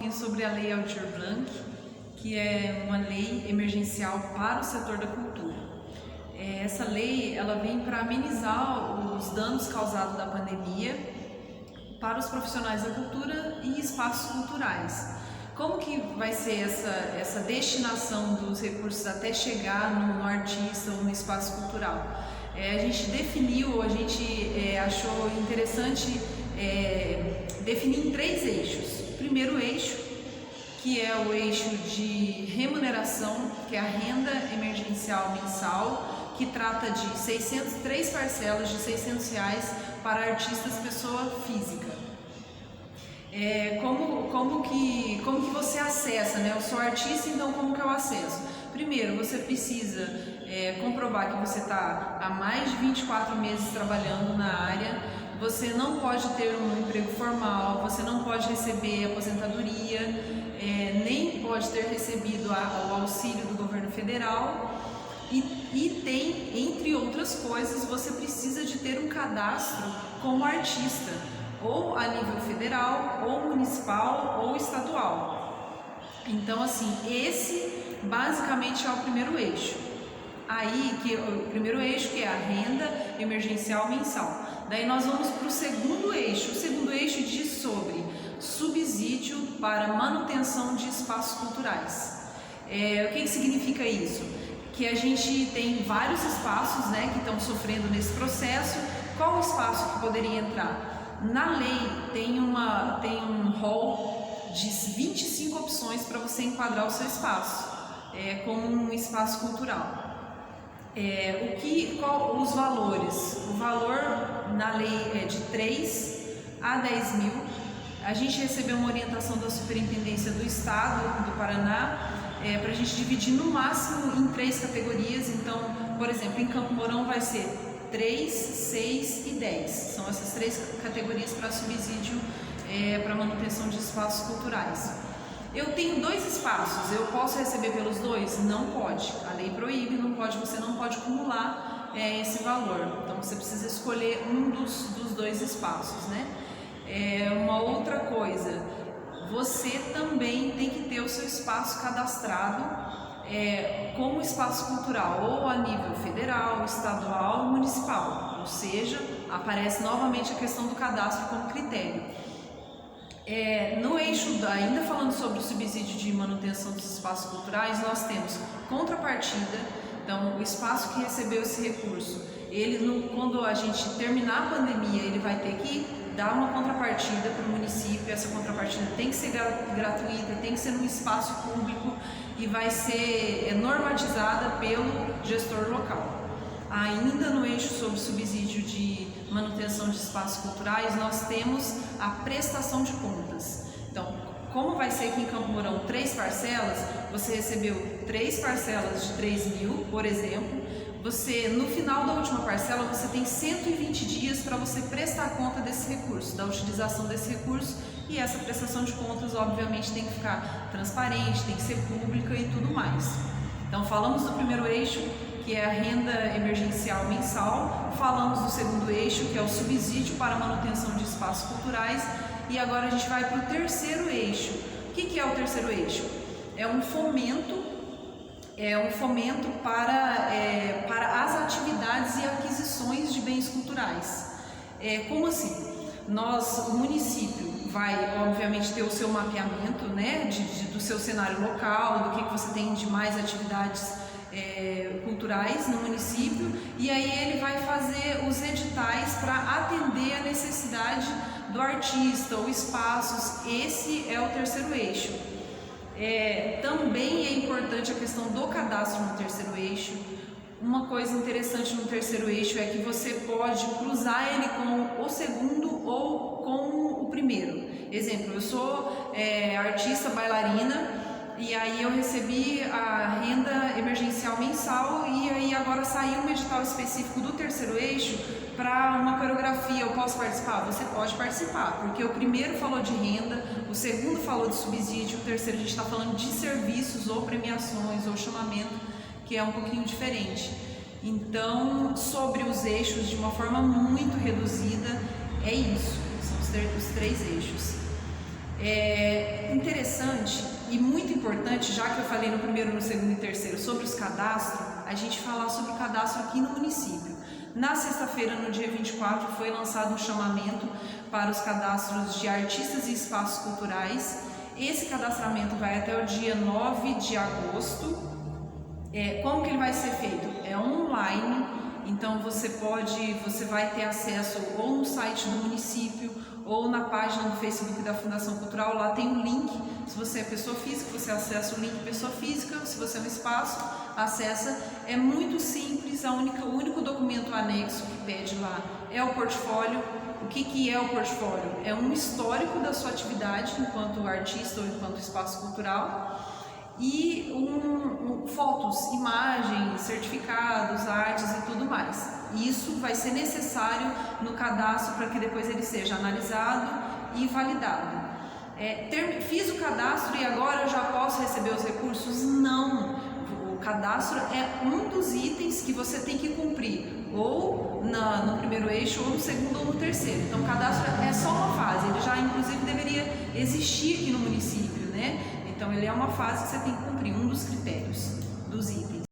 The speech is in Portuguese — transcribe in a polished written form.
pouquinho sobre a Lei Aldir Blanc, que é uma lei emergencial para o setor da cultura. Essa lei ela vem para amenizar os danos causados da pandemia para os profissionais da cultura e espaços culturais. Como que vai ser essa destinação dos recursos até chegar no artista ou no espaço cultural? A gente definiu, a gente achou interessante definir em 3 eixos. O primeiro eixo, que é o eixo de remuneração, que é a renda emergencial mensal, que trata de 3 parcelas de R$600 para artistas pessoa física. Como que você acessa, né? Eu sou artista, então como que eu acesso? Primeiro, você precisa comprovar que você está há mais de 24 meses trabalhando na área, você não pode ter um emprego formal, você não pode receber aposentadoria, nem pode ter recebido o auxílio do governo federal e tem, entre outras coisas, você precisa de ter um cadastro como artista, ou a nível federal, ou municipal, ou estadual. Então, assim, esse basicamente é o primeiro eixo. Aí, o primeiro eixo, que é a renda emergencial mensal. Daí nós vamos para o segundo eixo. O segundo eixo diz sobre subsídio para manutenção de espaços culturais. O que significa isso? Que a gente tem vários espaços, né, que estão sofrendo nesse processo. Qual o espaço que poderia entrar? Na lei tem um rol de 25 opções para você enquadrar o seu espaço como um espaço cultural. Os valores? O valor na lei é de 3 a 10 mil. A gente recebeu uma orientação da Superintendência do Estado do Paraná para a gente dividir no máximo em 3 categorias. Então, por exemplo, em Campo Mourão vai ser 3, 6 e 10. São essas 3 categorias para subsídio para manutenção de espaços culturais. Eu tenho 2 espaços, eu posso receber pelos 2? Não pode. A lei proíbe, você não pode acumular esse valor. Então você precisa escolher um dos 2 espaços, né? Uma outra coisa, você também tem que ter o seu espaço cadastrado como espaço cultural, ou a nível federal, estadual ou municipal, ou seja, aparece novamente a questão do cadastro como critério. No eixo, ainda falando sobre o subsídio de manutenção dos espaços culturais, nós temos contrapartida. Então, o espaço que recebeu esse recurso, quando a gente terminar a pandemia, ele vai ter que dar uma contrapartida para o município. Essa contrapartida tem que ser gratuita, tem que ser num espaço público e vai ser normatizada pelo gestor local. Ainda no eixo sobre subsídio de manutenção de espaços culturais, nós temos a prestação de contas. Então, como vai ser aqui em Campo Mourão 3 parcelas, você recebeu 3 parcelas de 3 mil, por exemplo, no final da última parcela, você tem 120 dias para você prestar conta desse recurso, da utilização desse recurso, e essa prestação de contas, obviamente, tem que ficar transparente, tem que ser pública e tudo mais. Então, falamos do primeiro eixo, que é a renda emergencial mensal, falamos do segundo eixo, que é o subsídio para a manutenção de espaços culturais, e agora a gente vai para o terceiro eixo. O que é o terceiro eixo? É um fomento para as atividades e aquisições de bens culturais. Como assim? O município vai, obviamente, ter o seu mapeamento, né, do seu cenário local, do que você tem de mais atividades culturais no município, e aí ele vai fazer os editais para atender a necessidade do artista ou espaços. Esse é o terceiro eixo. Também é importante a questão do cadastro no terceiro eixo. Uma coisa interessante no terceiro eixo é que você pode cruzar ele com o segundo ou com o primeiro. Exemplo, eu sou artista bailarina e aí eu recebi a renda emergencial mensal e aí agora saiu um edital específico do terceiro eixo para uma coreografia. Eu posso participar? Você pode participar, porque o primeiro falou de renda, o segundo falou de subsídio, o terceiro a gente está falando de serviços ou premiações ou chamamento, que é um pouquinho diferente. Então, sobre os eixos, de uma forma muito reduzida, é isso, são os 3 eixos. É interessante e muito importante, já que eu falei no primeiro, no segundo e terceiro sobre os cadastros, a gente falar sobre o cadastro aqui no município. Na sexta-feira, no dia 24, foi lançado um chamamento para os cadastros de artistas e espaços culturais. Esse cadastramento vai até o dia 9 de agosto. Como que ele vai ser feito? É online, então você vai ter acesso ou no site do município ou na página do Facebook da Fundação Cultural. Lá tem um link. Se você é pessoa física, você acessa o link pessoa física. Se você é um espaço, acessa. É muito simples. O único documento anexo que pede lá é o portfólio. O que é o portfólio? É um histórico da sua atividade enquanto artista ou enquanto espaço cultural e fotos, imagens, certificados, artes e tudo mais. Isso vai ser necessário no cadastro para que depois ele seja analisado e validado. Fiz o cadastro e agora eu já posso receber os recursos? Não! O cadastro é um dos itens que você tem que cumprir, ou no primeiro eixo, ou no segundo, ou no terceiro. Então o cadastro é só uma fase, ele já inclusive deveria existir aqui no município, né? Então ele é uma fase que você tem que cumprir, um dos critérios, dos itens.